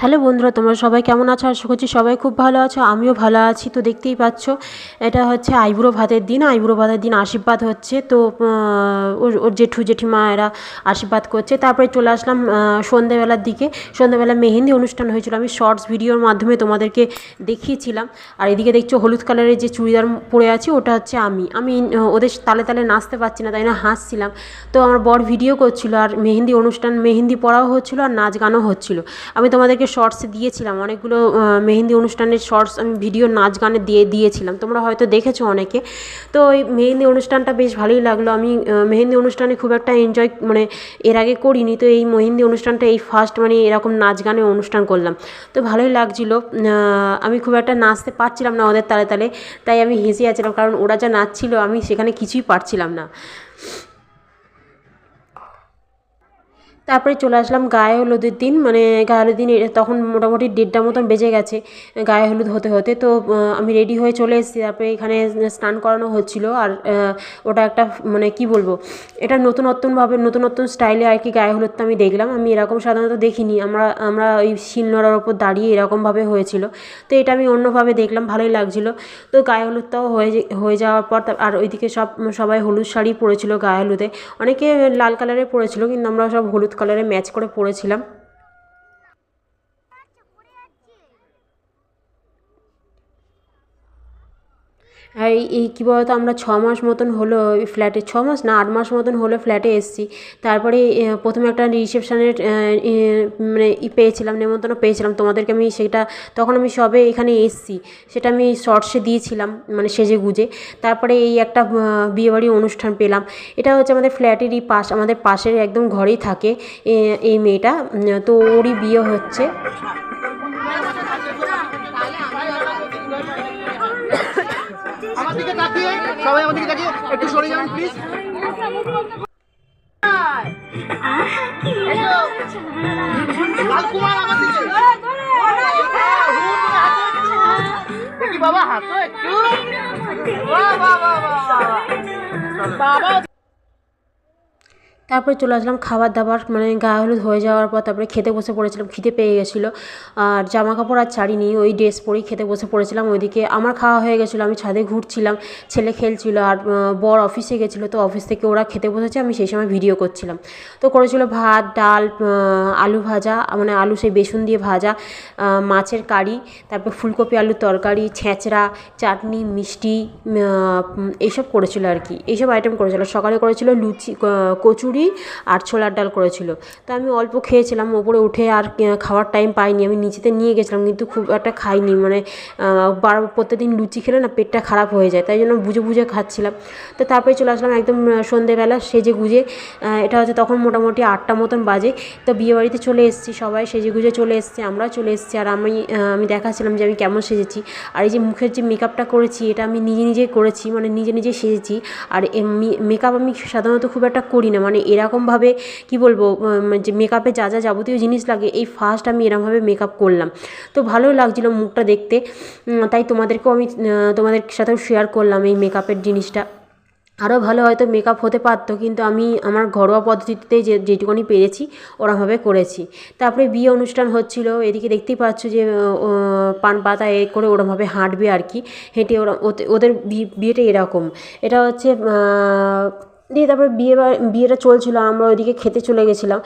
Hello বন্ধুরা, তোমরা সবাই কেমন আছো? আশা করছি সবাই খুব ভালো আছো, আমিও ভালো আছি। তো দেখতেই পাচ্ছ, এটা হচ্ছে আইবুড়ো ভাতের দিন। আইবুড়ো ভাতের দিন আশীর্বাদ হচ্ছে। তো ওর জেঠু জেঠিমা এরা আশীর্বাদ করছে। তারপরে চলে আসলাম সন্ধ্যেবেলার দিকে। সন্ধ্যেবেলা মেহেন্দি অনুষ্ঠান হয়েছিল, আমি শর্টস ভিডিওর মাধ্যমে তোমাদেরকে দেখিয়েছিলাম। আর এদিকে দেখছো হলুদ কালারের যে চুড়িদার পরে আছি, ওটা হচ্ছে আমি ওদের তালে তালে নাচতে পারছি না, তাই না হাসছিলাম। তো আমার বর ভিডিও করছিল, আর মেহেন্দি অনুষ্ঠান, মেহেন্দি পড়াও হচ্ছিলো আর নাচ গানও হচ্ছিলো। আমি তোমাদেরকে শর্টসে দিয়েছিলাম অনেকগুলো মেহেন্দি অনুষ্ঠানের শর্টস, আমি ভিডিও নাচ গানে দিয়েছিলাম, তোমরা হয়তো দেখেছো অনেকে। তো ওই মেহেন্দি অনুষ্ঠানটা বেশ ভালোই লাগলো। আমি মেহেন্দি অনুষ্ঠানে খুব একটা এনজয় মানে এর আগে করিনি, তো এই মেহেন্দি অনুষ্ঠানটা এই ফার্স্ট মানে এরকম নাচ গানের অনুষ্ঠান করলাম। তো ভালোই লাগছিলো। আমি খুব একটা নাচতে পারছিলাম না ওদের তালে তালে, তাই আমি হেসে যাচ্ছিলাম, কারণ ওরা যা নাচছিল আমি সেখানে কিছুই পারছিলাম না। তারপরে চলে আসলাম গায়ে হলুদের দিন। মানে গায়ে হলুদ দিন তখন মোটামুটি 1:30 মতন বেজে গেছে গায়ে হলুদ হতে হতে। তো আমি রেডি হয়ে চলে এসেছি। তারপরে এখানে স্নান করানো হচ্ছিলো। আর ওটা একটা মানে কি বলবো, এটা নতুনত্বভাবে নতুন স্টাইলে আর কি গায়ে হলুদটা আমি দেখলাম। আমি এরকম সাধারণত দেখিনি। আমরা ওই শিলনোড়ার ওপর দাঁড়িয়ে এরকমভাবে হয়েছিল, তো এটা আমি অন্যভাবে দেখলাম, ভালোই লাগছিলো। তো গায়ে হলুদটাও হয়ে যাওয়ার পর আর ওইদিকে সবাই হলুদ শাড়ি পরেছিল গায়ে হলুদে। অনেকে লাল কালারের পরেছিল, কিন্তু আমরা সব হলুদ কালারে ম্যাচ করে পরেছিলাম। আর এই কী বলতো, আমরা 6 মাস মতন হলো এই ফ্ল্যাটে, 6 মাস না 8 মাস মতন হলো ফ্ল্যাটে এসেছি। তারপরে প্রথমে একটা রিসেপশানের মানে পেয়েছিলাম, নেমন্তন্ন পেয়েছিলাম তোমাদেরকে। আমি সেটা তখন আমি সবে এখানে এসেছি, সেটা আমি শর্টসে দিয়েছিলাম মানে সেজে গুজে। তারপরে এই একটা বিয়েবাড়ি অনুষ্ঠান পেলাম। এটা হচ্ছে আমাদের ফ্ল্যাটেরই আমাদের পাশের একদম ঘরেই থাকে এই মেয়েটা। তো ওরই বিয়ে হচ্ছে। আমার দিকে তাকিয়ে সবাই আমার দিকে তাকিয়ে একটু সরে যাবেন প্লিজ। লালকুমার আমার দিকে দেখি বাবা, হাসো একটু। বাবা তারপরে চলে আসলাম খাবার দাবার, মানে গায়ে হলুদ হয়ে যাওয়ার পর তারপরে খেতে বসে পড়েছিলাম। খিদে পেয়ে গেছিলো, আর জামা কাপড় আর ছাড়িনি, ওই ড্রেস পরেই খেতে বসে পড়েছিলাম। ওইদিকে আমার খাওয়া হয়ে গেছিলো, আমি ছাদে ঘুরছিলাম, ছেলে খেলছিল, আর বর অফিসে গেছিলো। তো অফিস থেকে ওরা খেতে বসেছে, আমি সেই সময় ভিডিও করছিলাম। তো করেছিল ভাত, ডাল, আলু ভাজা, মানে আলু সেই বেসন দিয়ে ভাজা, মাছের কারি, তারপর ফুলকপি আলুর তরকারি, ছেঁচড়া, চাটনি, মিষ্টি, এইসব করেছিল আর কি। এইসব আইটেম করেছিল। সকালে করেছিল লুচি, কচুরি আর ছোলার ডাল করেছিল। তো আমি অল্প খেয়েছিলাম, ওপরে উঠে আর খাওয়ার টাইম পাইনি। আমি নিচেতে নিয়ে গেছিলাম, কিন্তু খুব একটা খাইনি। মানে প্রত্যেকদিন লুচি খেলে না পেটটা খারাপ হয়ে যায়, তাই জন্য বুঝে বুঝে খাচ্ছিলাম। তো তারপরে চলে আসলাম একদম সন্ধেবেলা সেজে গুজে। এটা হচ্ছে তখন মোটামুটি 8টা মতন বাজে। তো বিয়েবাড়িতে চলে এসেছি, সবাই সেজে গুজে চলে এসেছি, আমরাও চলে এসেছি। আর আমি দেখাচ্ছিলাম যে আমি কেমন সেজেছি। আর এই যে মুখের যে মেকআপটা করেছি, এটা আমি নিজে করেছি, মানে নিজে সেজেছি। আর মেকআপ আমি সাধারণত খুব একটা করি না, মানে এরকমভাবে কি বলবো, যে মেকআপে যা যা যাবতীয় জিনিস লাগে এই ফার্স্ট আমি এরকমভাবে মেকআপ করলাম। তো ভালোই লাগছিলো মুখটা দেখতে, তাই তোমাদেরকেও আমি তোমাদের সাথেও শেয়ার করলাম এই মেকআপের জিনিসটা। আরও ভালো হয়তো মেকআপ হতে পারতো, কিন্তু আমি আমার ঘরোয়া পদ্ধতিতে যেটুকুনি পেরেছি ওরমভাবে করেছি। তারপরে বিয়ে অনুষ্ঠান হচ্ছিলো, এদিকে দেখতেই পাচ্ছ যে পান পাতা এ করে ওরমভাবে হাঁটবে আর কি, হেঁটে ওদের বিয়েটা এরকম। এটা হচ্ছে দিয়ে তারপরে বিয়েটা চলছিল, আমরা ওইদিকে খেতে চলে গেছিলাম,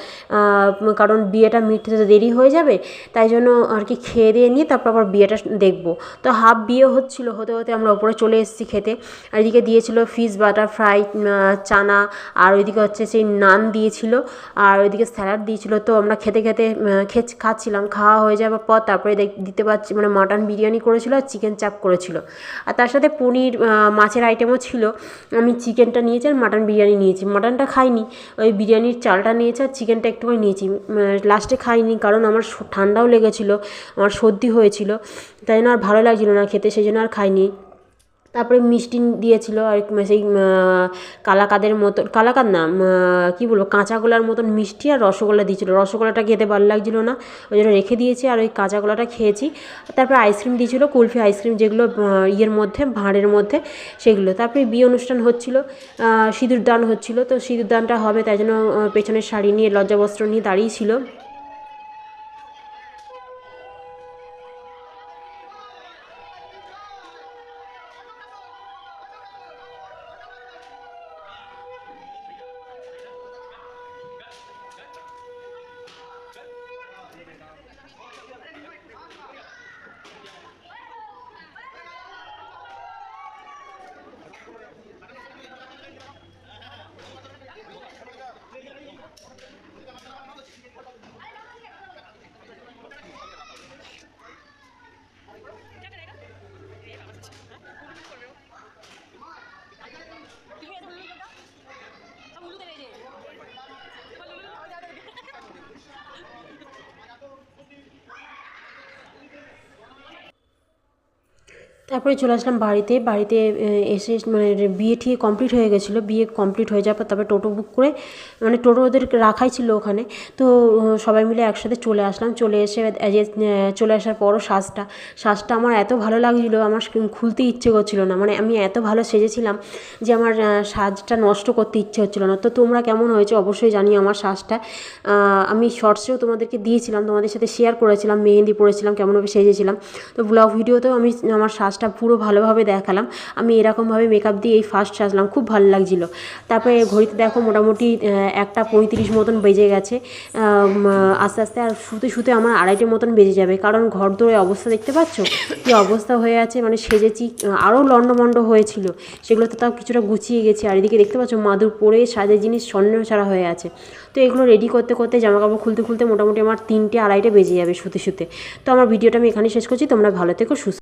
কারণ বিয়েটা মিটতে তো দেরি হয়ে যাবে, তাই জন্য আর কি খেয়ে দিয়ে নিয়ে তারপর আবার বিয়েটা দেখবো। তো হাফ বিয়ে হচ্ছিলো, হতে হতে আমরা ওপরে চলে এসেছি খেতে। আর এদিকে দিয়েছিল ফিশ বাটার ফ্রাই, চানা, আর ওইদিকে হচ্ছে সেই নান দিয়েছিল, আর ওইদিকে স্যালাড দিয়েছিল। তো আমরা খেতে খেতে খাচ্ছিলাম। খাওয়া হয়ে যাওয়ার পর তারপরে দিতে পারছি মানে মাটন বিরিয়ানি করেছিল আর চিকেন চাপ করেছিল, আর তার সাথে পনির মাছের আইটেমও ছিল। আমি চিকেনটা নিয়েছি আর মাটন বিরিয়ানি নিয়েছি। মাটনটা খাইনি, ওই বিরিয়ানির চালটা নিয়েছি আর চিকেনটা একটুখানি নিয়েছি। লাস্টে খাইনি, কারণ আমার ঠান্ডাও লেগেছিলো, আমার সর্দি হয়েছিল, তাই জন্য আর ভালো লাগছিলো না খেতে, সেই জন্য আর খাইনি। তারপরে মিষ্টি দিয়েছিল, আর সেই কালাকাদের মতো, কালাকাদ না কী বলবো, কাঁচাগোলার মতন মিষ্টি আর রসগোল্লা দিয়েছিলো। রসগোল্লাটা খেতে ভালো লাগছিলো না, ওই জন্য রেখে দিয়েছি, আর ওই কাঁচাগোলাটা খেয়েছি। তারপরে আইসক্রিম দিয়েছিলো, কুলফি আইসক্রিম, যেগুলো ইয়ের মধ্যে ভাঁড়ের মধ্যে, সেগুলো। তারপরে বিয়ে অনুষ্ঠান হচ্ছিলো, সিঁদুর দান হচ্ছিলো। তো সিঁদুর দানটা হবে, তাই জন্য পেছনের শাড়ি নিয়ে লজ্জাবস্ত্র নিয়ে দাঁড়িয়েছিল। তারপরে চলে আসলাম বাড়িতে। এসে মানে বিয়ে ঠিয়ে কমপ্লিট হয়ে গেছিলো। বিয়ে কমপ্লিট হয়ে যাওয়ার পর তারপরে টোটো বুক করে, মানে টোটো ওদের রাখাই ছিল ওখানে। তো সবাই মিলে একসাথে চলে আসলাম। চলে এসে চলে আসার পরও সাজটা আমার এত ভালো লাগছিলো, আমার খুলতে ইচ্ছে করছিল না। মানে আমি এত ভালো সেজেছিলাম যে আমার সাজটা নষ্ট করতে ইচ্ছে হচ্ছিলো না। তো তোমরা কেমন হয়েছে অবশ্যই জানিও আমার সাজটা। আমি শর্টসেও তোমাদেরকে দিয়েছিলাম, তোমাদের সাথে শেয়ার করেছিলাম, মেহেন্দি পরেছিলাম, কেমনভাবে সেজেছিলাম। তো ব্লগ ভিডিওতেও আমি আমার সাজটা পুরো ভালোভাবে দেখালাম। আমি এরকমভাবে মেকআপ দিয়ে এই ফার্স্ট সাজলাম, খুব ভালো লাগছিলো। তারপরে ঘড়িতে দেখো মোটামুটি 1:35 মতন বেজে গেছে। আস্তে আস্তে আর শুতে আমার 2:30 মতন বেজে যাবে, কারণ ঘর দোরের অবস্থা দেখতে পাচ্ছ কী অবস্থা হয়ে আছে। মানে সেজেছি, আরও লণ্ডভণ্ড হয়েছিল, সেগুলো তো তাও কিছুটা গুছিয়ে গেছি। আর এদিকে দেখতে পাচ্ছ মাদুর পরে সাজের জিনিস স্বর্ণ ছাড়া হয়ে আছে। তো এগুলো রেডি করতে করতে জামাকাপড় খুলতে মোটামুটি আমার 3টে 2:30 বেজে যাবে শুতে। তো আমার ভিডিওটা আমি এখানেই শেষ করছি। তোমরা ভালো থেকো, সুস্থ।